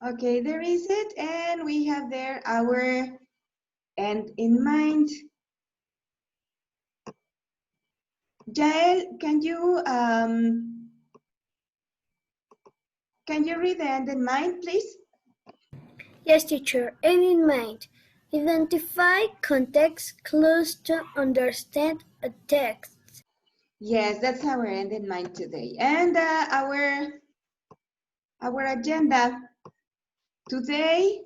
Okay, there is it, and we have there our end in mind. Jael, can you read the end in mind, please? Yes, teacher. And in mind, identify context clues to understand a text. Yes, that's our end in mind today. And our agenda today.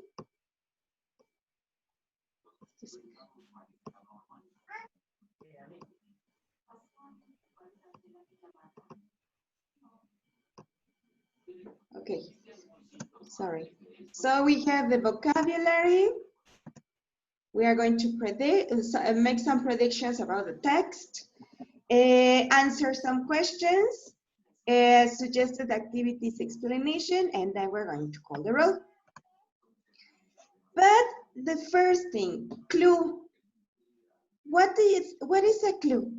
Okay, sorry. So we have the vocabulary. We are going to make some predictions about the text, answer some questions, suggested activities explanation, and then we're going to call the roll. But the first thing, clue. What is a clue?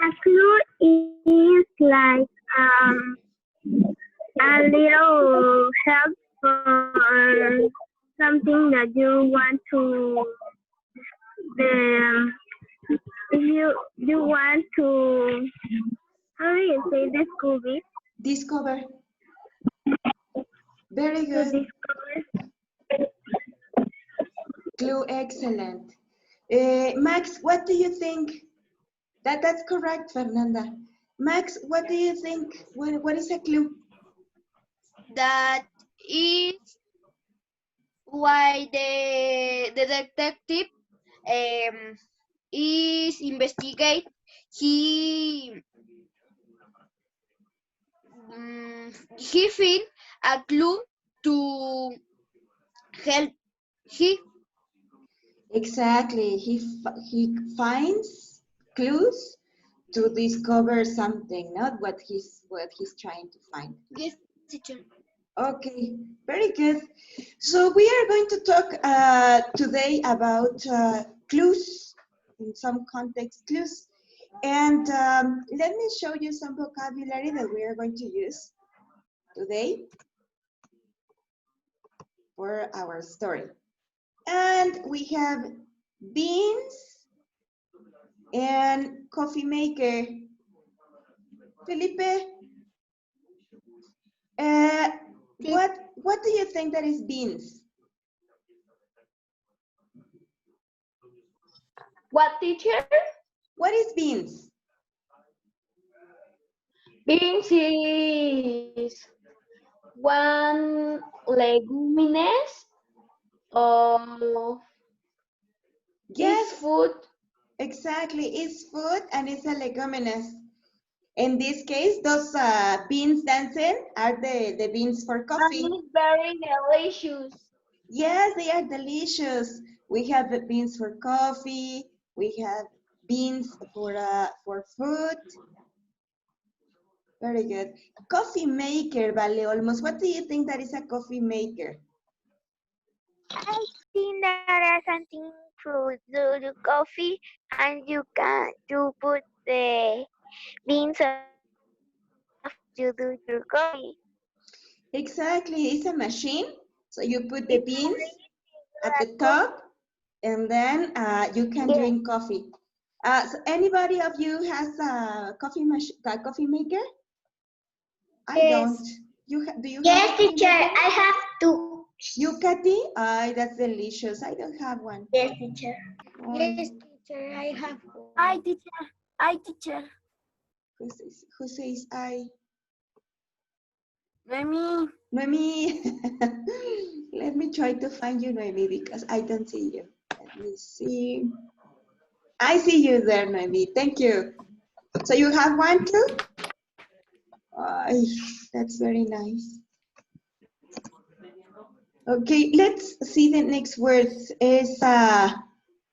A clue is like a little help for something that you want to. You want to. How do you say discover? Discover. Very good. To discover. Clue, excellent. Max, what do you think? That's correct, Fernanda. Max, what do you think? What is a clue? That is why the detective is investigate. He find a clue to help he. Exactly. He finds clues to discover something, not what he's trying to find. Yes, teacher. Okay, very good. So we are going to talk today about clues, in some context clues. And let me show you some vocabulary that we are going to use today for our story. And we have beans and coffee maker. Felipe, what do you think that is beans? What, teacher? What is beans? Beans is one leguminous or Yes, is food. exactly. It's food and it's a leguminous. In this case, those beans dancing are the beans for coffee. And it's very delicious. Yes, they are delicious. We have the beans for coffee. We have beans for food. Very good. Coffee maker, Vale Olmos. What do you think that is a coffee maker? I think that is something to do the coffee, and you put the beans of to do your coffee. Exactly. It's a machine. So you put the beans at the top, and then you can drink coffee. So anybody of you has a coffee maker? I don't. Do you have a coffee Teacher, maker? I have two. You, Kathy? Ay, that's delicious. I don't have one. Yes, teacher. Yes, teacher, I have one. I teacher. I teacher. Who says I? Noemi. Noemi. Let me try to find you, Noemi, because I don't see you. Let me see. I see you there, Noemi. Thank you. So you have one too? Ay, that's very nice. Okay, let's see the next word is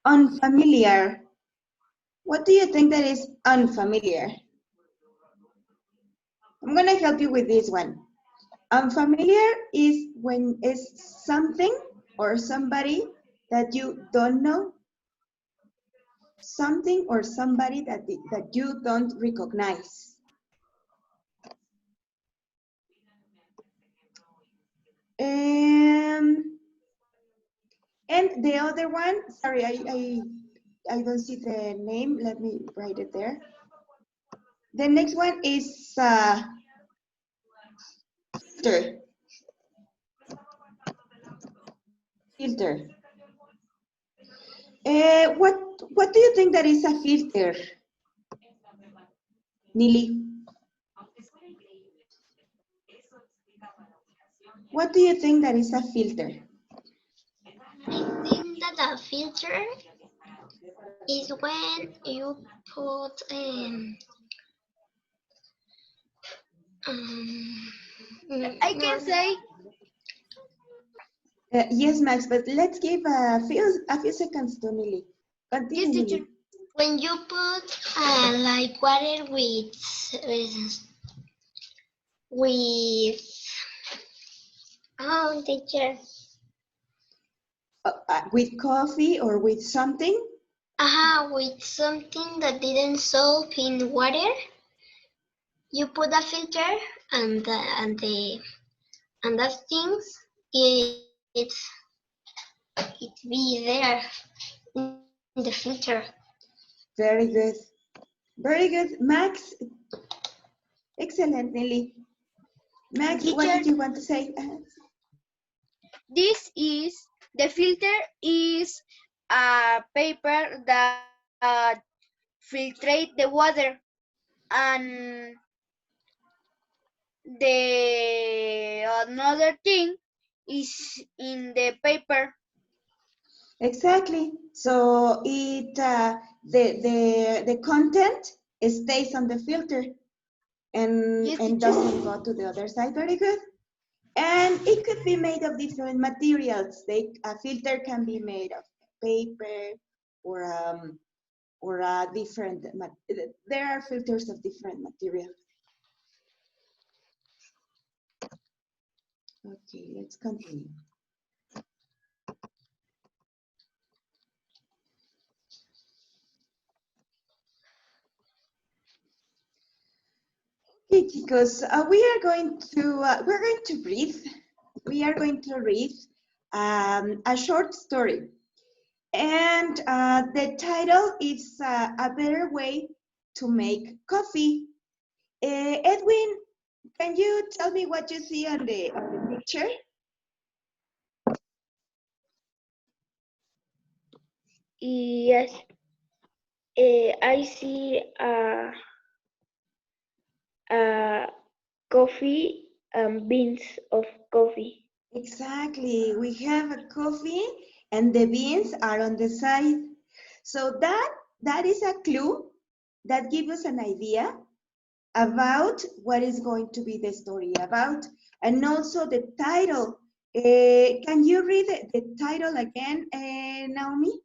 unfamiliar. What do you think that is unfamiliar? I'm gonna help you with this one. Unfamiliar is when it's something or somebody that you don't know. Something or somebody that you don't recognize. And the other one, sorry, I don't see the name. Let me write it there. The next one is filter. Filter. What do you think that is a filter, Nili? What do you think that is a filter? I think that a filter is when you put I can say Yes, Max, but let's give a few seconds to Nili. Continue, yes, teacher. Nili. when you put like water with teacher. With coffee or with something? With something that didn't soak in water, you put a filter and that things it be there in the filter. Very good. Very good. Max, excellent, Nelly. Max, Teacher, what did you want to say? this is the filter is a paper that filtrate the water, and the another thing is in the paper. Exactly. So it the content stays on the filter and Yes, and teacher. doesn't go to the other side. Very good. And it could be made of different materials. A filter can be made of paper or a different. There are filters of different materials. Okay, let's continue. Okay, chicos, we're going to read. We are going to read a short story, and the title is "A Better Way to Make Coffee." Edwin, can you tell me what you see on the picture? Yes, I see coffee and beans of coffee. Exactly. We have a coffee, and the beans are on the side. So that is a clue that gives us an idea about what is going to be the story about, and also the title. Can you read the title again, Naomi?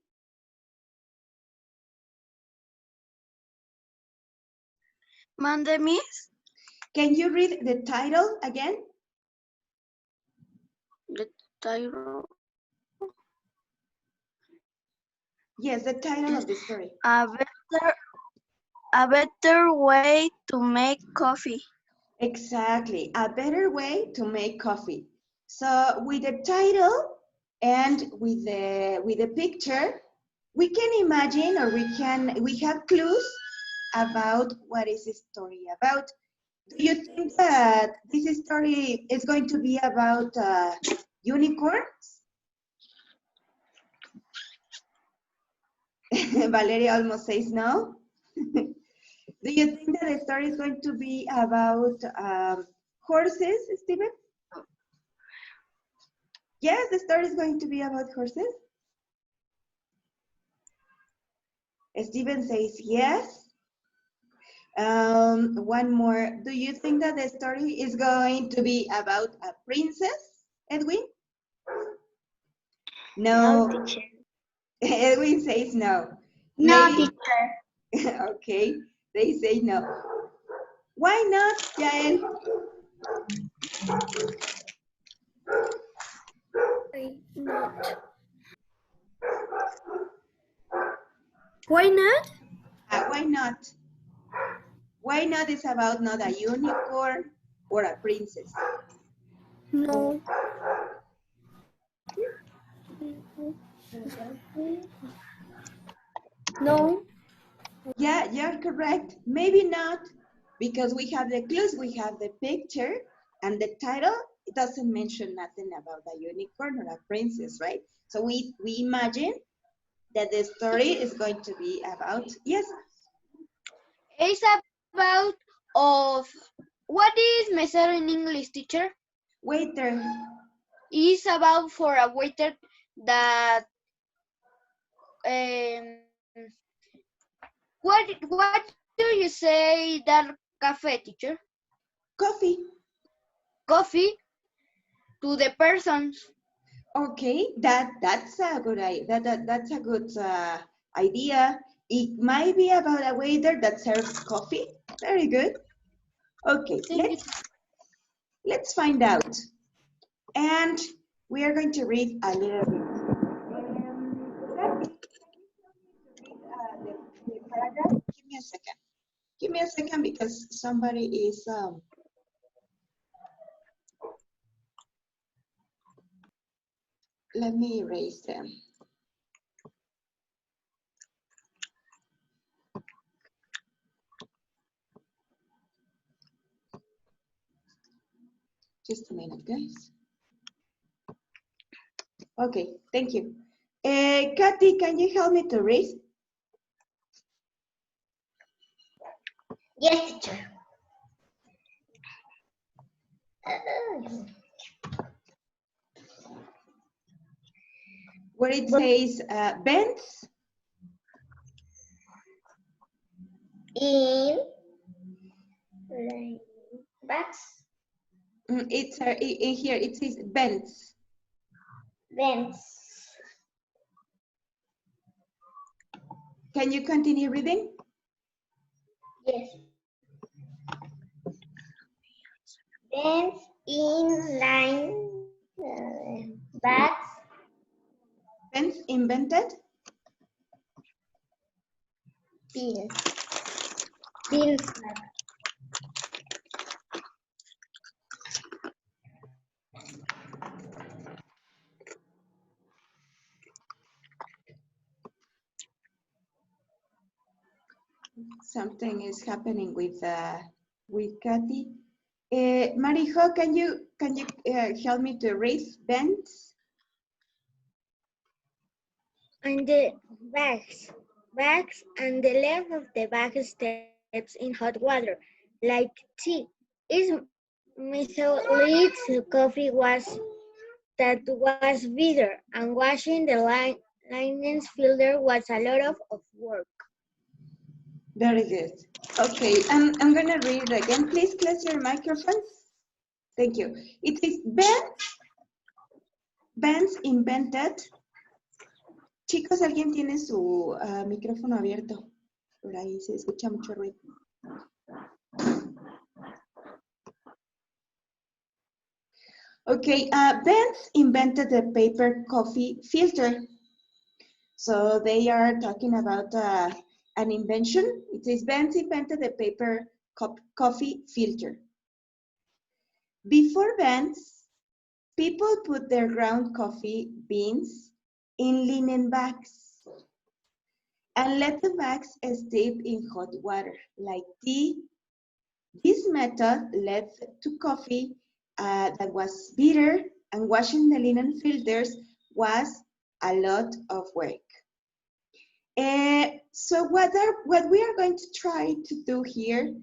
Mande, miss? Can you read the title again? The title. Yes, the title of the story. A better way to make coffee. Exactly, a better way to make coffee. So with the title and with the picture, we can imagine, or we have clues about what is the story about. Do you think that this story is going to be about unicorns? Valeria almost says no. Do you think that the story is going to be about horses, Steven? Yes, the story is going to be about horses. Steven says yes. One more. Do you think that the story is going to be about a princess, Edwin? No. No, teacher. Edwin says no. No, Maybe. Okay, they say no. Why not, Jael? Why not? Why not? Why not? Why not is about not a unicorn or a princess. No. No. Yeah, you're correct. Maybe not, because we have the clues, we have the picture, and the title, it doesn't mention nothing about a unicorn or a princess, right? So we imagine that the story is going to be about, yes, It's about of what is mesero in English, teacher? waiter. It's about for a waiter that um what do you say that cafe, teacher? Coffee. Coffee to the persons. Okay, that's a good idea. That's a good idea. It might be about a waiter that serves coffee. Very good. Okay, let's find out. And we are going to read a little bit. Kathy, can you help me to read the paragraph? Give me a second. Give me a second because somebody is. Let me erase them. Just a minute, guys. Okay, thank you. Kathy, can you help me to read? Yes, teacher. Where it says Benz. In bags, It's in here. It says Benz. vents. Can you continue reading? Yes. Vents in line bags. Benz invented. Beans. Beans. Something is happening with Kathy. Marijo, can you help me to raise Benz? And the bags and the length of the bag steps in hot water, like tea. Is misleads coffee was bitter, and washing the linens filter was a lot of work. Very good. Okay, I'm gonna read it again. Please close your microphones. Thank you. It is Benz invented. Chicos, ¿alguien tiene su micrófono abierto? Por ahí se escucha mucho ruido. Okay, Benz invented the paper coffee filter. So they are talking about an invention. It says Benz invented the paper coffee filter. Before Benz, people put their ground coffee beans in linen bags and let the bags steep in hot water like tea. This method led to coffee that was bitter, and washing the linen filters was a lot of work. So what we are going to try to do here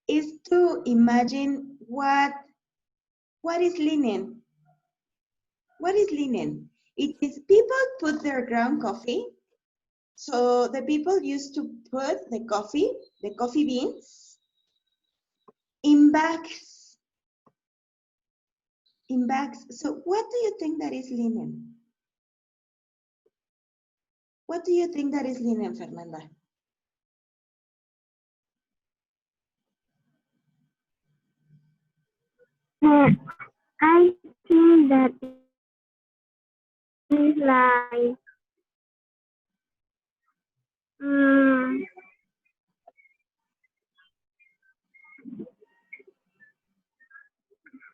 is to imagine what is linen. What is linen? It is people put their ground coffee. So the people used to put the coffee beans in bags. In bags. So what do you think that is linen? What do you think that is linen, Fernanda? I think that is like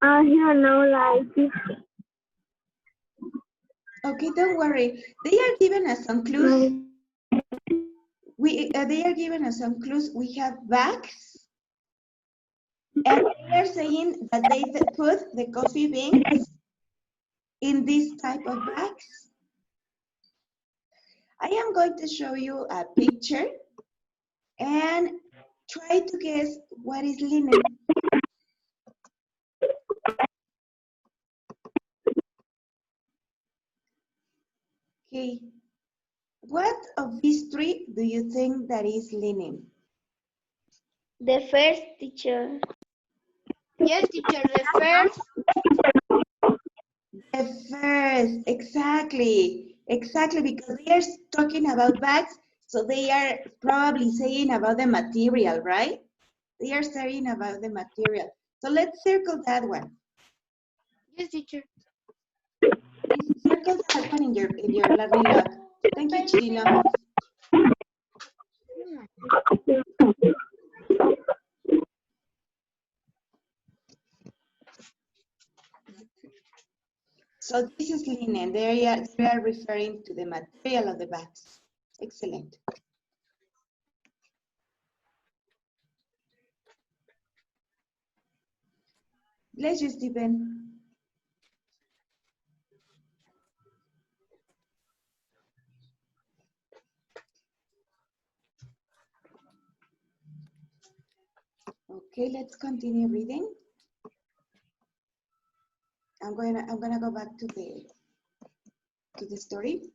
I don't know like this. Okay, don't worry. They are giving us some clues. They are giving us some clues. We have bags, and they are saying that they put the coffee beans in this type of bags. I am going to show you a picture and try to guess what is linen. Okay, what of these three do you think that is linen? The first, teacher. Yes, teacher, the first. The first, exactly, because they are talking about bags, so they are probably saying about the material, right? They are saying about the material. So let's circle that one. Yes, teacher. Circle that one in your learning log. Thank you, Chirino. So this is linen. They are referring to the material of the bags. Excellent. Let's just deepen. Okay, let's continue reading. I'm gonna go back to the story.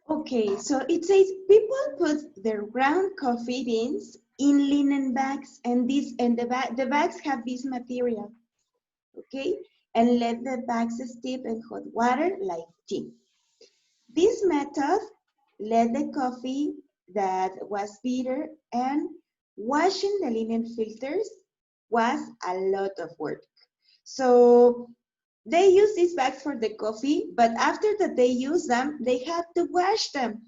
Okay, so it says people put their ground coffee beans in linen bags, and the bags have this material. Okay, and let the bags steep in hot water like tea. This method let the coffee that was bitter, and washing the linen filters was a lot of work. So they use these bags for the coffee, but after that they use them, they have to wash them.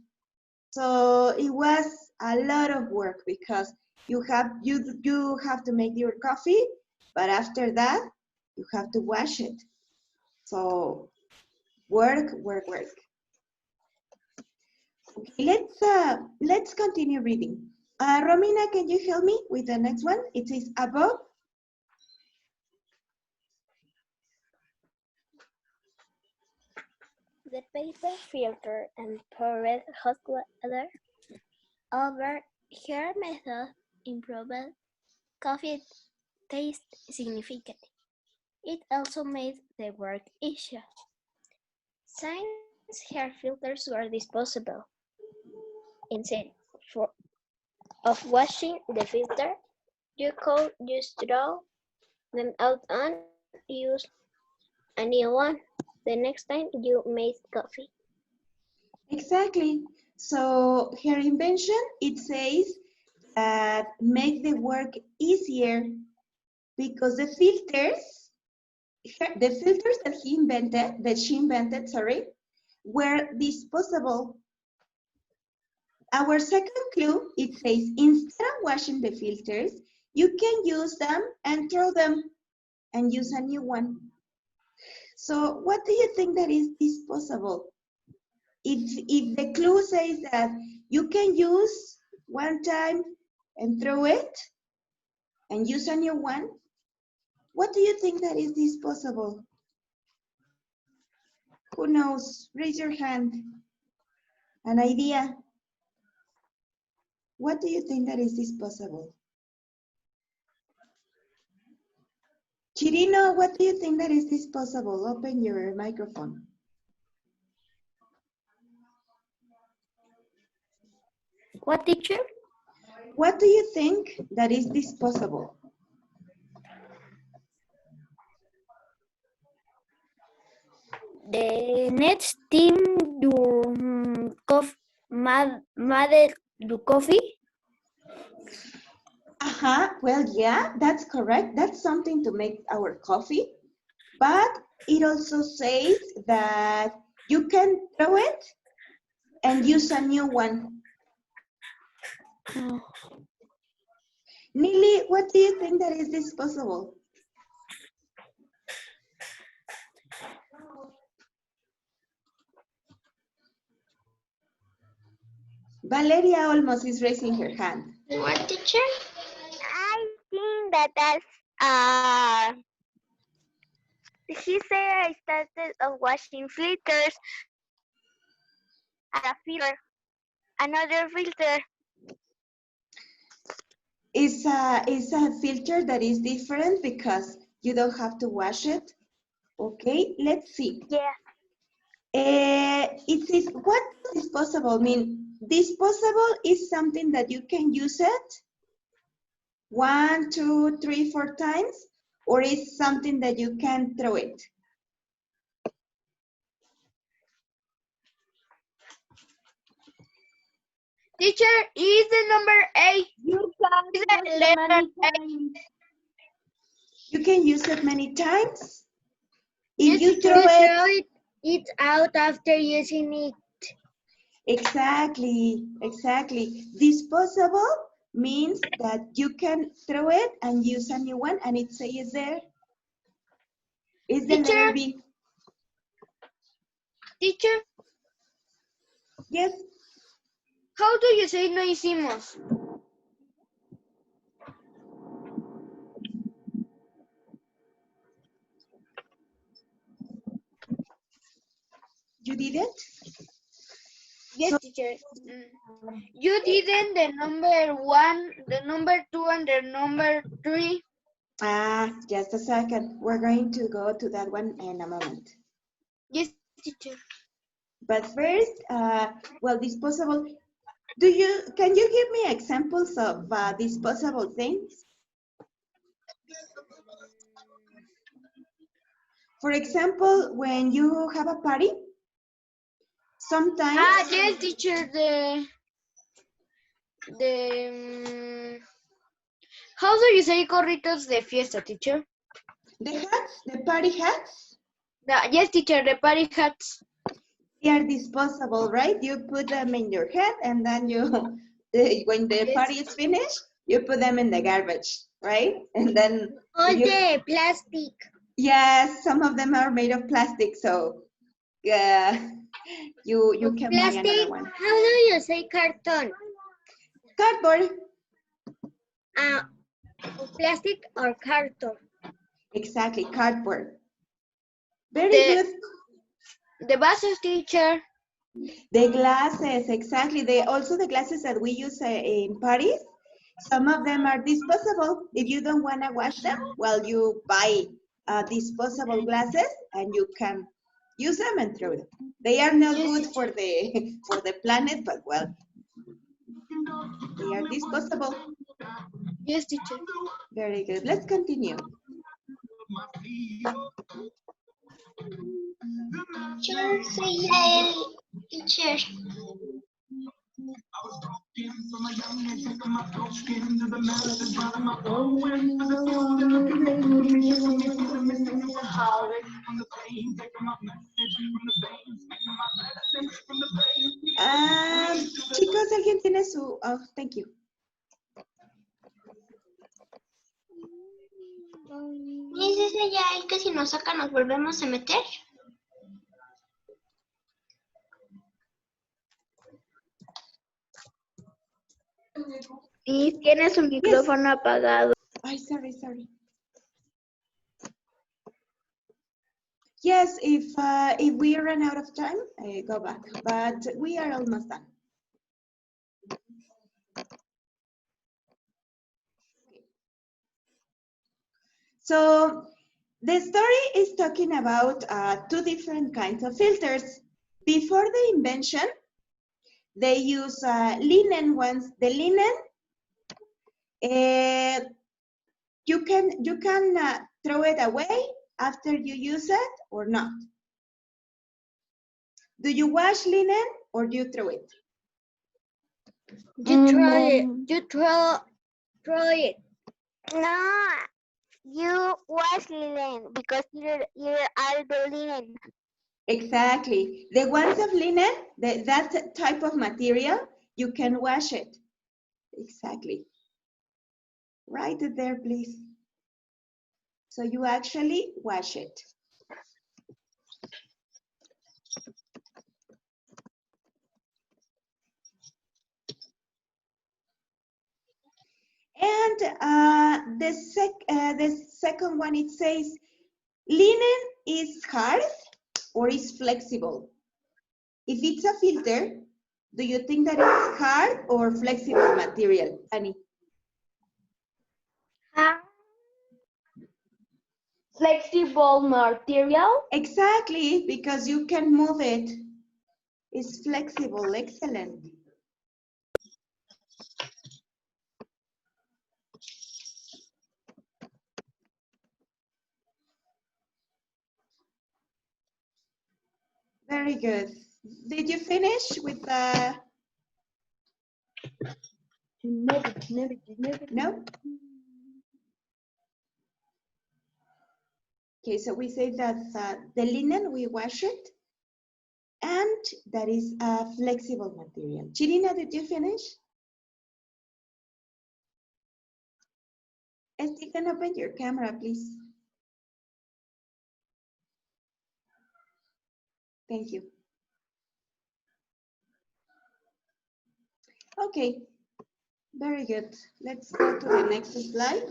So it was a lot of work because you have to make your coffee, but after that you have to wash it. So work. Okay, let's continue reading. Romina, can you help me with the next one? It says above. The paper filter and poured hot water over her method improved coffee taste significantly. It also made the work easier. Since hair filters were disposable, instead of washing the filter, you could just throw them out and use a new one the next time you made coffee. Exactly. So her invention, it says that make the work easier because the filters that she invented, were disposable. Our second clue, it says, instead of washing the filters, you can use them and throw them and use a new one. So what do you think that is disposable? If the clue says that you can use one time and throw it and use a new one, what do you think that is disposable? Who knows? Raise your hand. An idea. What do you think that is disposable? Chirino, what do you think that is disposable? Open your microphone. What, teacher? What do you think that is disposable? The next team your made your coffee. Well, yeah, that's correct. That's something to make our coffee. But it also says that you can throw it and use a new one. Nili, what do you think that is disposable? Valeria almost is raising her hand. What, teacher? I think that's she said I started of washing filters and a filter, another filter. Is a filter that is different because you don't have to wash it. Okay, let's see. Yeah. It says, what does disposable mean? Disposable is something that you can use it 1, 2, 3, 4 times, or is something that you can throw it. Teacher, is the number 8? You can use it many times. You can use it many times. If you throw it out after using it. Exactly. Disposable means that you can throw it and use a new one, and it says there. Is the letter B? Teacher, Yes. how do you say no hicimos? You did it? Yes, So, teacher. You didn't the number 1, the number 2, and the number 3. Just a second. We're going to go to that one in a moment. Yes, teacher. But first, well, disposable. Can you give me examples of disposable things? For example, when you have a party, sometimes. Yes, teacher. How do you say gorritos de fiesta, teacher? The hats, the party hats. Yes, teacher. The party hats. They are disposable, right? You put them in your head, and then you, when the party is finished, you put them in the garbage, right? And then All the plastic. Yes, some of them are made of plastic, so you can buy another one. How do you say carton? Cardboard. Plastic or carton? Exactly, cardboard. Very good. The vases, teacher. The glasses, exactly. Also the glasses that we use in parties. Some of them are disposable. If you don't want to wash them, well, you buy disposable glasses and you can use them and throw them. They are not good for the planet, but well, they are disposable. Yes, teacher. Very good. Let's continue. Teacher, say yay, teacher. Chicos, ¿alguien tiene su... Oh, thank you. ¿Es ese ya el que si nos saca nos volvemos a meter? Y tiene su micrófono apagado. Ay, sorry. Yes, if we run out of time, go back. But we are almost done. So the story is talking about two different kinds of filters. Before the invention, they use linen ones. The linen, you can throw it away after you use it or not. Do you wash linen or do you throw it? You throw it. You throw it. No, you wash linen because you are the linen. Exactly. The ones of linen, that type of material, you can wash it. Exactly. Write it there, please. So you actually wash it. And the second one, it says, linen is hard or is flexible? If it's a filter, do you think that it's hard or flexible material, Annie? Flexible material. Exactly, because you can move it. It's flexible, excellent. Very good. Did you finish with the... No? Okay, so we say that the linen, we wash it, and that is a flexible material. Chirina, did you finish? Stephen, open your camera, please. Thank you. Okay, very good. Let's go to the next slide.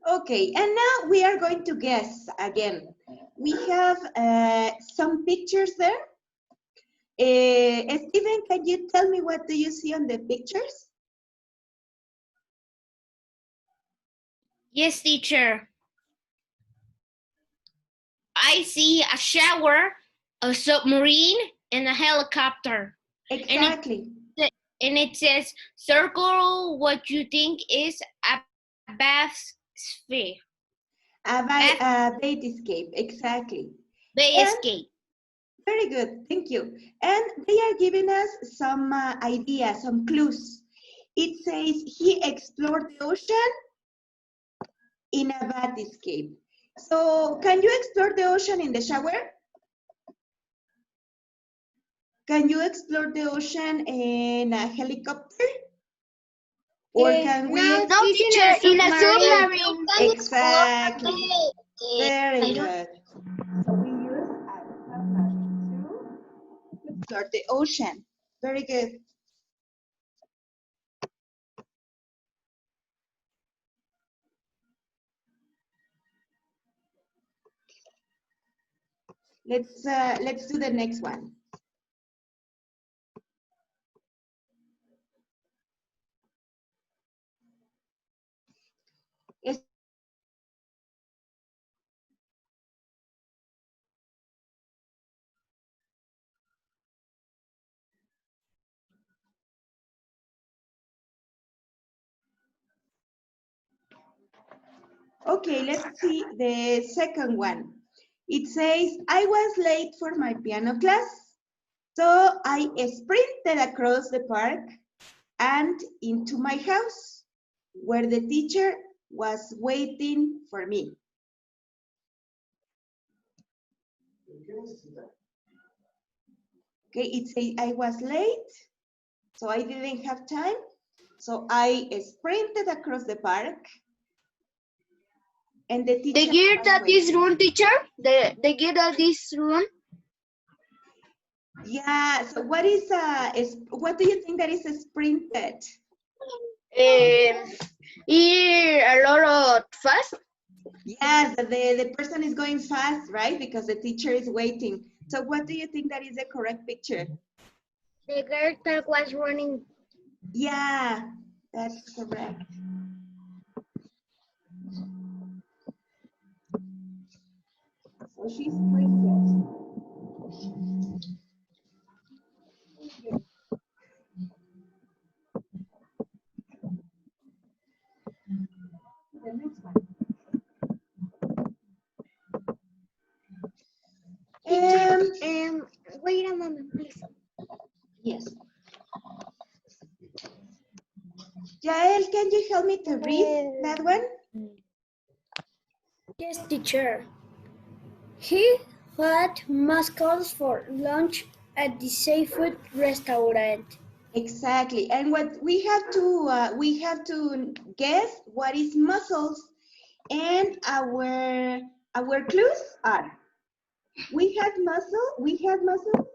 Okay, and now we are going to guess again. We have some pictures there. Stephen, can you tell me what do you see on the pictures? Yes, teacher. I see a shower, a submarine, and a helicopter. Exactly. And it says, circle what you think is a bath sphere. A bait escape, exactly. Bay escape. Very good, thank you. And they are giving us some ideas, some clues. It says he explored the ocean in a bath escape. So can you explore the ocean in the shower? Can you explore the ocean in a helicopter? Or can we? No, teacher, in a submarine. Exactly. Very good. So we use a submarine to explore the ocean. Very good. Let's do the next one. Yes. Okay, let's see the second one. It says, I was late for my piano class, so I sprinted across the park and into my house, where the teacher was waiting for me. Okay, it says I was late, so I didn't have time. So I sprinted across the park, and the teacher. The gear that is room, teacher. The gear that is room. Yeah. So what is what do you think that is a sprinted? A lot of fast. Yes, the person is going fast, right? Because the teacher is waiting. So what do you think that is the correct picture? The girl that was running. Yeah, that's correct. So she sprinted. Wait a moment, please. Yes. Yael, can you help me to read that one? Yes, teacher. He had mussels for lunch at the seafood restaurant. Exactly. And what we have to guess what is mussels, and our clues are: we had mussels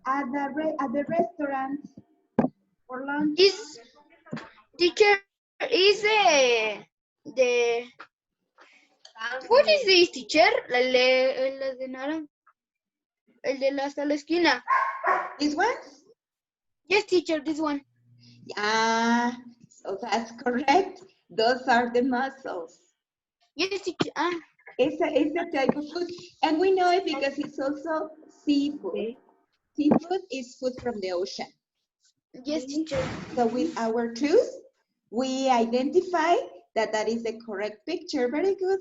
at the restaurant for lunch. This teacher is the what is this teacher? El de naranja. El de hasta la esquina. This one? Yes, teacher, this one. Ah, so that's correct. Those are the mussels. Yes, teacher. It's a type of food, and we know it because it's also seafood. Seafood is food from the ocean. Yes, teacher. So with our clues, we identify that that is the correct picture. Very good,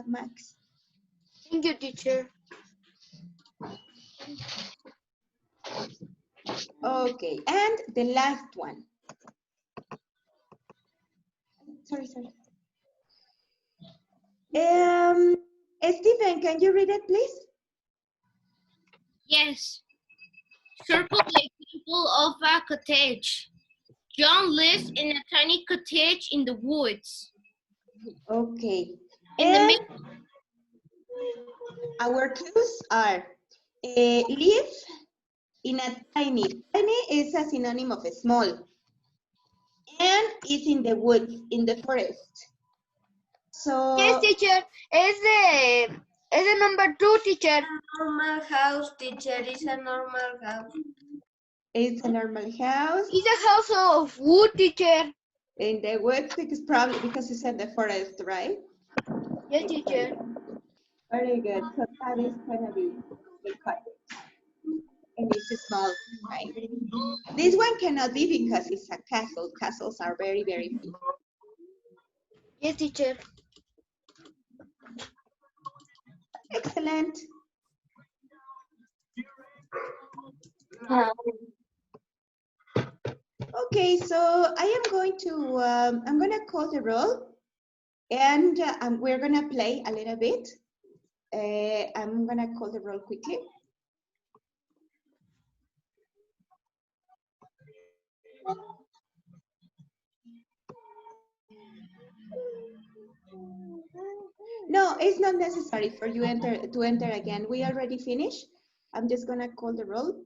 Max. Thank you, teacher. Okay, and the last one. Sorry. Stephen, can you read it, please? Yes. Circle the example of a cottage. John lives in a tiny cottage in the woods. Okay. In the And middle. our clues are live in a tiny. Tiny is a synonym of small. And is in the woods, in the forest. So Yes, teacher. Es the number 2, teacher. Normal house, teacher. It's a normal house. it's a normal house It's a house of wood, teacher. in the woods because it's in the forest, right? Yes, teacher. Very good. So that is gonna be the cottage. And it's small, right? This one cannot be because it's a castle. Castles are very, very big. Yes, teacher. Excellent. Okay, so I am going to, I'm gonna call the roll, and we're gonna play a little bit. I'm gonna call the roll quickly. No, it's not necessary for you to enter again. We already finished. I'm just gonna call the roll.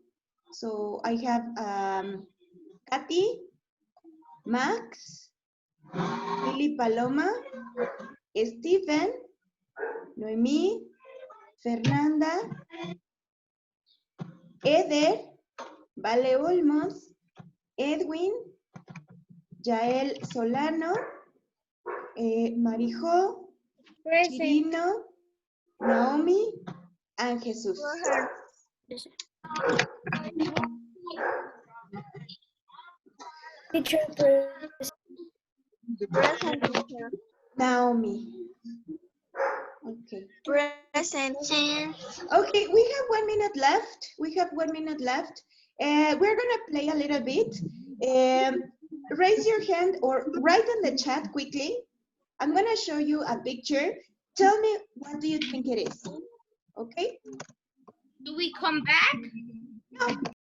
So I have Kathy, Max, Lily Paloma, Stephen, Noemí, Fernanda, Eder, Vale Olmos, Edwin, Yael Solano, Marijo, Chirino, Naomi, and Jesús. Teacher, Present, teacher. Naomi. Okay. Present. Okay, we have 1 minute left. We're gonna play a little bit. Raise your hand or write in the chat quickly. I'm gonna show you a picture. Tell me, what do you think it is? Okay? Do we come back? No,